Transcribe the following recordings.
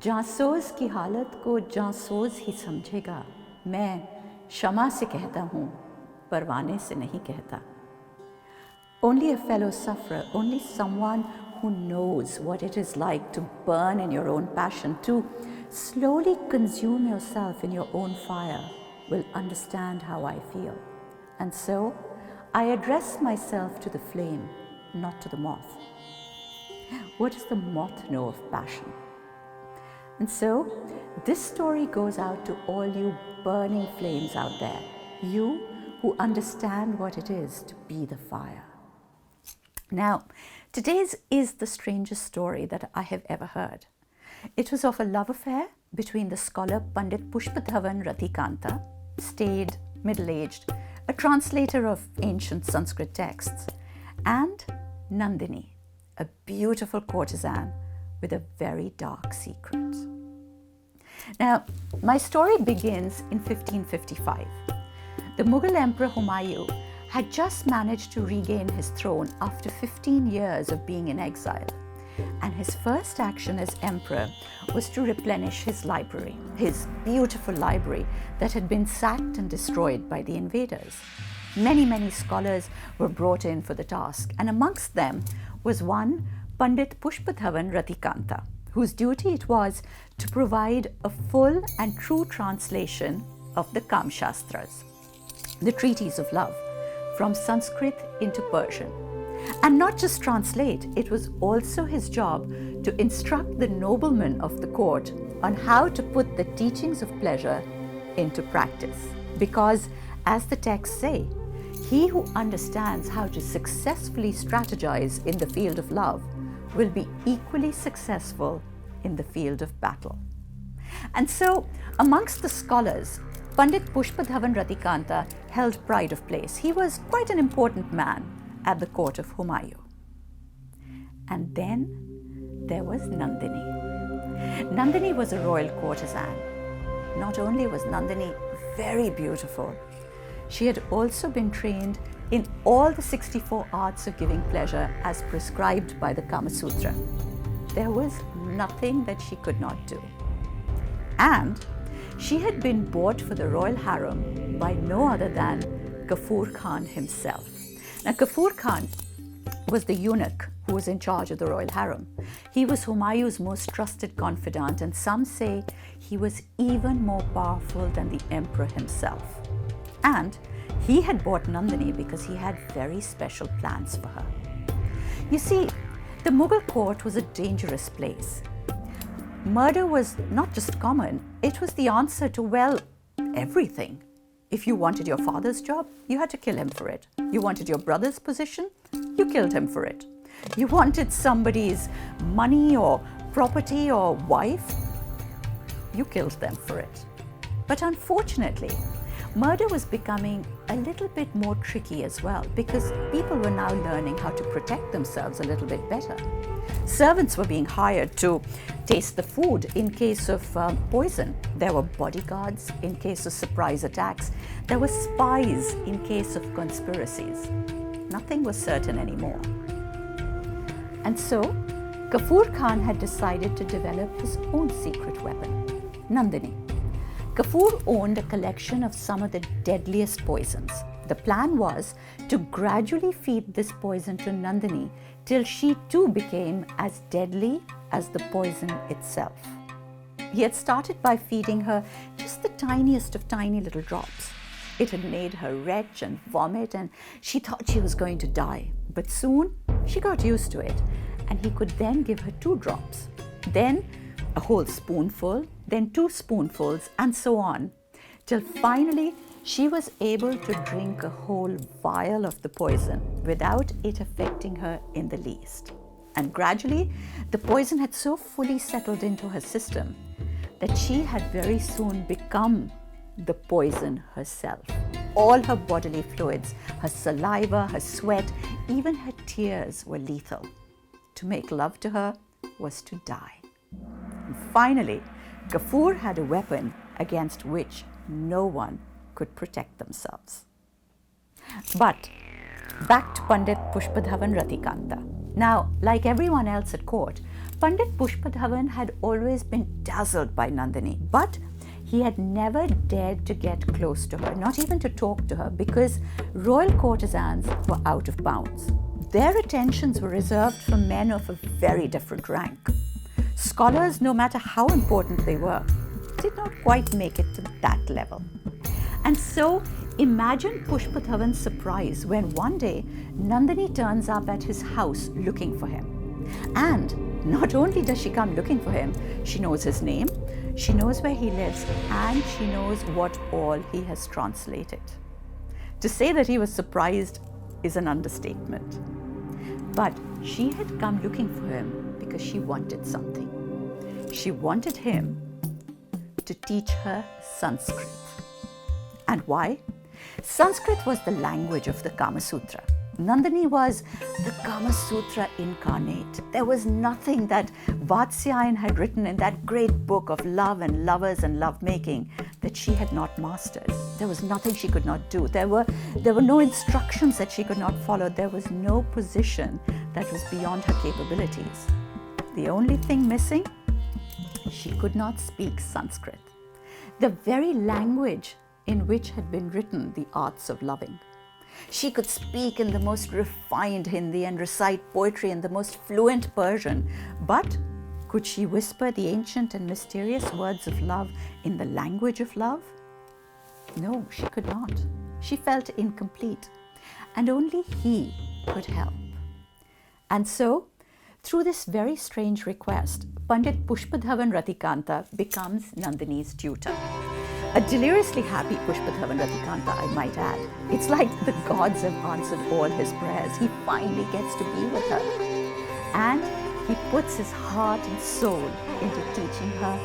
जांसोज की हालत को जांसोज ही समझेगा, मैं शम्मा से कहता हूँ, परवाने से नहीं कहता. Only a fellow sufferer, only someone who knows what it is like to burn in your own passion, to slowly consume yourself in your own fire, will understand how I feel. And so, I address myself to the flame, not to the moth. What does the moth know of passion? And so, this story goes out to all you burning flames out there, you who understand what it is to be the fire. Now, today's is the strangest story that I have ever heard. It was of a love affair between the scholar Pandit Pushpadhavan Ratikanta, staid, middle-aged, a translator of ancient Sanskrit texts, and Nandini, a beautiful courtesan with a very dark secret. Now, my story begins in 1555. The Mughal Emperor Humayun had just managed to regain his throne after 15 years of being in exile, and his first action as emperor was to replenish his library, his beautiful library that had been sacked and destroyed by the invaders. Many scholars were brought in for the task, and amongst them was one Pandit Pushpadhavan Ratikanta, whose duty it was to provide a full and true translation of the Kamshastras, the treaties of love, from Sanskrit into Persian. And not just translate, it was also his job to instruct the noblemen of the court on how to put the teachings of pleasure into practice. Because, as the texts say, he who understands how to successfully strategize in the field of love will be equally successful in the field of battle. And so, amongst the scholars, Pandit Pushpadhavan Ratikanta held pride of place. He was quite an important man at the court of Humayun. And then there was Nandini. Nandini was a royal courtesan. Not only was Nandini very beautiful, she had also been trained in all the 64 arts of giving pleasure as prescribed by the Kama Sutra. There was nothing that she could not do. And she had been bought for the royal harem by no other than Ghaffur Khan himself. Now, Ghaffur Khan was the eunuch who was in charge of the royal harem. He was Humayun's most trusted confidant, and some say he was even more powerful than the emperor himself. And he had bought Nandini because he had very special plans for her. You see, the Mughal court was a dangerous place. Murder was not just common, it was the answer to, well, everything. If you wanted your father's job, you had to kill him for it. You wanted your brother's position, you killed him for it. You wanted somebody's money or property or wife, you killed them for it. But unfortunately, murder was becoming a little bit more tricky as well, because people were now learning how to protect themselves a little bit better. Servants were being hired to taste the food in case of poison. There were bodyguards in case of surprise attacks. There were spies in case of conspiracies. Nothing was certain anymore. And so, Ghaffur Khan had decided to develop his own secret weapon, Nandini. Ghaffur owned a collection of some of the deadliest poisons. The plan was to gradually feed this poison to Nandini till she too became as deadly as the poison itself. He had started by feeding her just the tiniest of tiny little drops. It had made her retch and vomit, and she thought she was going to die. But soon she got used to it, and he could then give her 2 drops, then a whole spoonful, then 2 spoonfuls, and so on, till finally she was able to drink a whole vial of the poison without it affecting her in the least. And gradually, the poison had so fully settled into her system that she had very soon become the poison herself. All her bodily fluids, her saliva, her sweat, even her tears were lethal. To make love to her was to die. And finally, Ghaffur had a weapon against which no one could protect themselves. But back to Pandit Pushpadhavan Ratikanta. Now, like everyone else at court, Pandit Pushpadhavan had always been dazzled by Nandini, but he had never dared to get close to her, not even to talk to her, because royal courtesans were out of bounds. Their attentions were reserved for men of a very different rank. Scholars, no matter how important they were, did not quite make it to that level. And so, imagine Pushpadhavan's surprise when one day Nandini turns up at his house looking for him. And not only does she come looking for him, she knows his name, she knows where he lives, and she knows what all he has translated. To say that he was surprised is an understatement. But she had come looking for him because she wanted something. She wanted him to teach her Sanskrit. And why? Sanskrit was the language of the Kama Sutra. Nandini was the Kama Sutra incarnate. There was nothing that Vatsyayana had written in that great book of love and lovers and lovemaking that she had not mastered. There was nothing she could not do. There were no instructions that she could not follow. There was no position that was beyond her capabilities. The only thing missing, she could not speak Sanskrit, the very language in which had been written the arts of loving. She could speak in the most refined Hindi and recite poetry in the most fluent Persian, but could she whisper the ancient and mysterious words of love in the language of love? No, she could not. She felt incomplete, and only he could help. And so, through this very strange request, Pandit Pushpadhavan Ratikanta becomes Nandini's tutor. A deliriously happy Pushpadhavan Ratikanta, I might add. It's like the gods have answered all his prayers. He finally gets to be with her. And he puts his heart and soul into teaching her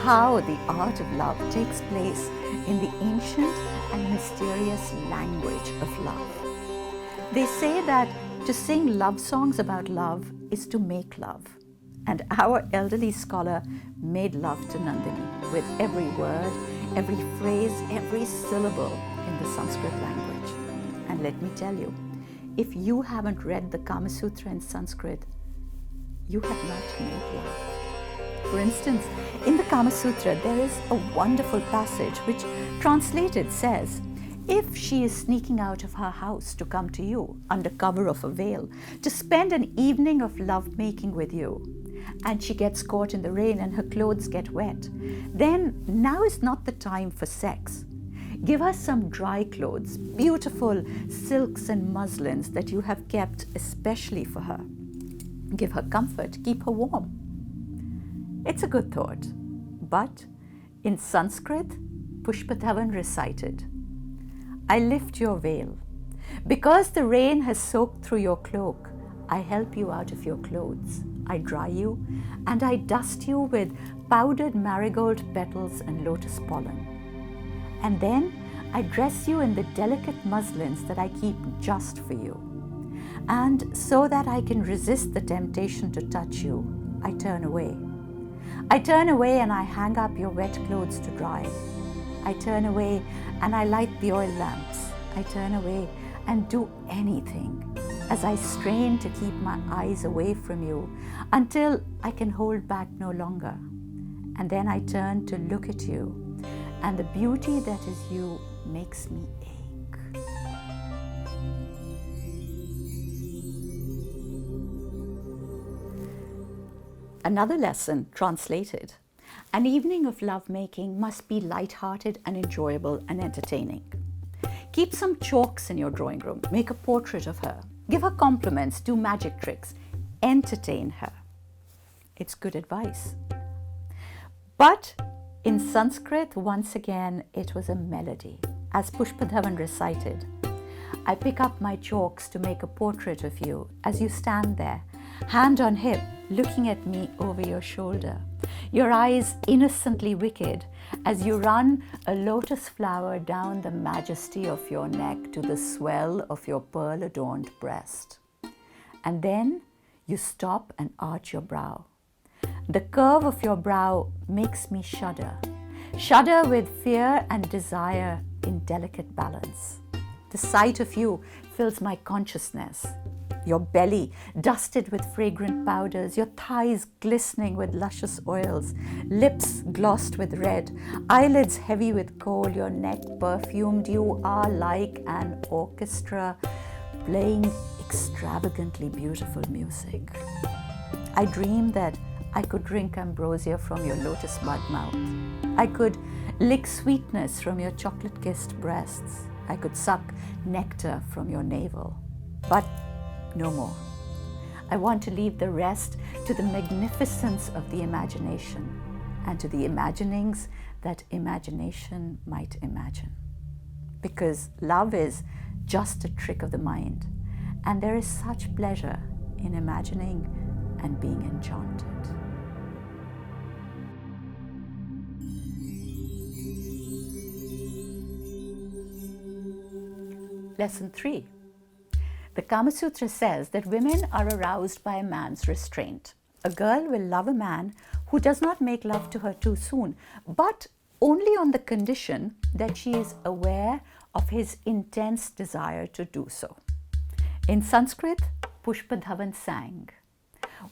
how the art of love takes place in the ancient and mysterious language of love. They say that to sing love songs about love is to make love. And our elderly scholar made love to Nandini with every word, every phrase, every syllable in the Sanskrit language. And let me tell you, if you haven't read the Kama Sutra in Sanskrit, you have not made love. For instance, in the Kama Sutra, there is a wonderful passage which, translated, says, if she is sneaking out of her house to come to you under cover of a veil, to spend an evening of lovemaking with you, and she gets caught in the rain and her clothes get wet, then now is not the time for sex. Give her some dry clothes, beautiful silks and muslins that you have kept especially for her. Give her comfort, keep her warm. It's a good thought, but in Sanskrit, Pushpadhavan recited, I lift your veil. Because the rain has soaked through your cloak, I help you out of your clothes. I dry you and I dust you with powdered marigold petals and lotus pollen. And then I dress you in the delicate muslins that I keep just for you. And so that I can resist the temptation to touch you, I turn away. I turn away and I hang up your wet clothes to dry. I turn away and I light the oil lamps. I turn away and do anything as I strain to keep my eyes away from you until I can hold back no longer. And then I turn to look at you, and the beauty that is you makes me ache. Another lesson, translated. An evening of lovemaking must be light-hearted and enjoyable and entertaining. Keep some chalks in your drawing room. Make a portrait of her. Give her compliments. Do magic tricks. Entertain her. It's good advice. But in Sanskrit, once again, it was a melody. As Pushpadhavan recited, I pick up my chalks to make a portrait of you as you stand there, hand on hip, looking at me over your shoulder. Your eyes innocently wicked as you run a lotus flower down the majesty of your neck to the swell of your pearl-adorned breast. And then you stop and arch your brow. The curve of your brow makes me shudder with fear and desire in delicate balance. The sight of you fills my consciousness. your belly dusted with fragrant powders, your thighs glistening with luscious oils, lips glossed with red, eyelids heavy with kohl, your neck perfumed. You are like an orchestra playing extravagantly beautiful music. I dreamed that I could drink ambrosia from your lotus bud mouth. I could lick sweetness from your chocolate-kissed breasts. I could suck nectar from your navel. But no more. I want to leave the rest to the magnificence of the imagination and to the imaginings that imagination might imagine. Because love is just a trick of the mind, and there is such pleasure in imagining and being enchanted. Lesson 3. The Kama Sutra says that women are aroused by a man's restraint. A girl will love a man who does not make love to her too soon, but only on the condition that she is aware of his intense desire to do so. In Sanskrit, Pushpadhavan sang,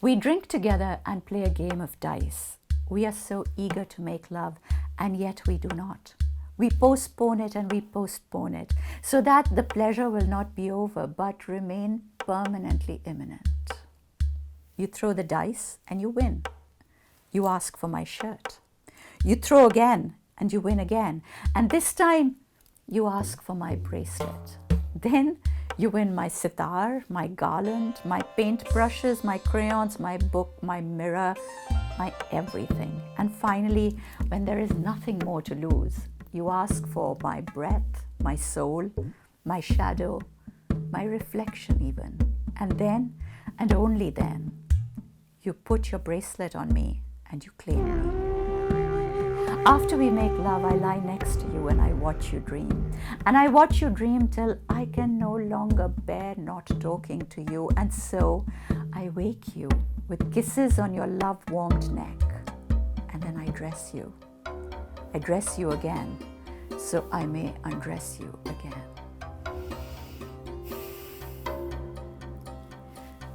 "We drink together and play a game of dice. We are so eager to make love, and yet we do not. We postpone it and we postpone it, so that the pleasure will not be over, but remain permanently imminent. You throw the dice and you win. You ask for my shirt. You throw again and you win again. And this time you ask for my bracelet. Then you win my sitar, my garland, my paintbrushes, my crayons, my book, my mirror, my everything. And finally, when there is nothing more to lose, you ask for my breath, my soul, my shadow, my reflection even. And then, and only then, you put your bracelet on me and you claim me. After we make love, I lie next to you and I watch you dream. And I watch you dream till I can no longer bear not talking to you. And so I wake you with kisses on your love-warmed neck. And then I dress you. I dress you again, so I may undress you again.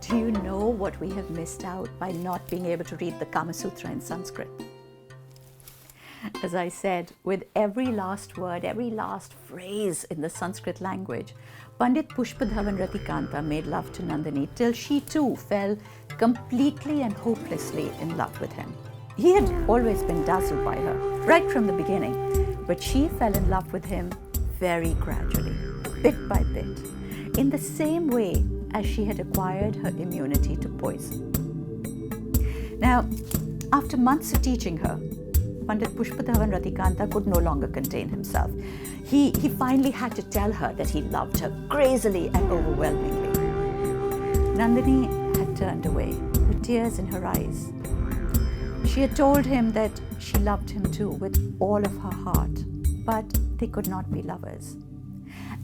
Do you know what we have missed out by not being able to read the Kama Sutra in Sanskrit? As I said, with every last word, every last phrase in the Sanskrit language, Pandit Pushpadhavan Ratikanta made love to Nandini till she too fell completely and hopelessly in love with him. He had always been dazzled by her, right from the beginning, but she fell in love with him very gradually, bit by bit, in the same way as she had acquired her immunity to poison. Now, after months of teaching her, Pandit Pushpadhavan Ratikanta could no longer contain himself. He finally had to tell her that he loved her crazily and overwhelmingly. Nandini had turned away, with tears in her eyes. She had told him that she loved him too, with all of her heart, but they could not be lovers.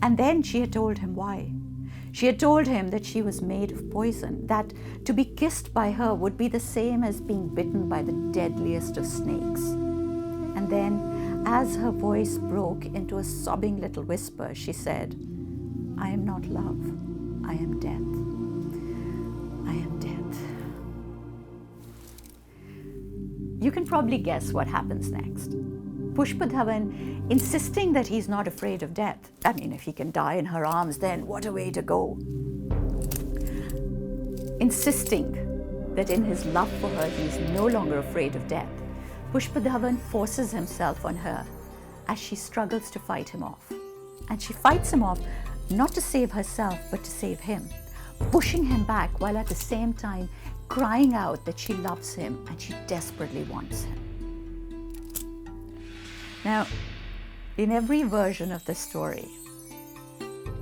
And then she had told him why. She had told him that she was made of poison, that to be kissed by her would be the same as being bitten by the deadliest of snakes. And then, as her voice broke into a sobbing little whisper, she said, "I am not love, I am death. I am death." You can probably guess what happens next. Pushpadhavan, insisting that he's not afraid of death. I mean, if he can die in her arms, then what a way to go. Insisting that in his love for her, he's no longer afraid of death, Pushpadhavan forces himself on her as she struggles to fight him off. And she fights him off not to save herself, but to save him, pushing him back while at the same time crying out that she loves him and she desperately wants him. Now, in every version of the story,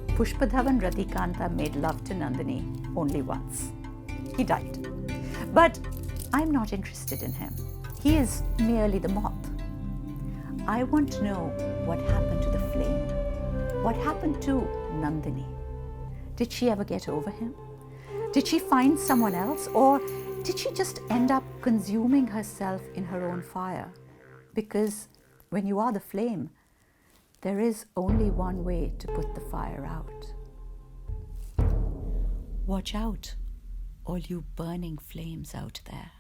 Pushpadhavan Ratikanta made love to Nandini only once. He died. But I'm not interested in him. He is merely the moth. I want to know what happened to the flame. What happened to Nandini? Did she ever get over him? Did she find someone else? Or did she just end up consuming herself in her own fire? Because when you are the flame, there is only one way to put the fire out. Watch out, all you burning flames out there.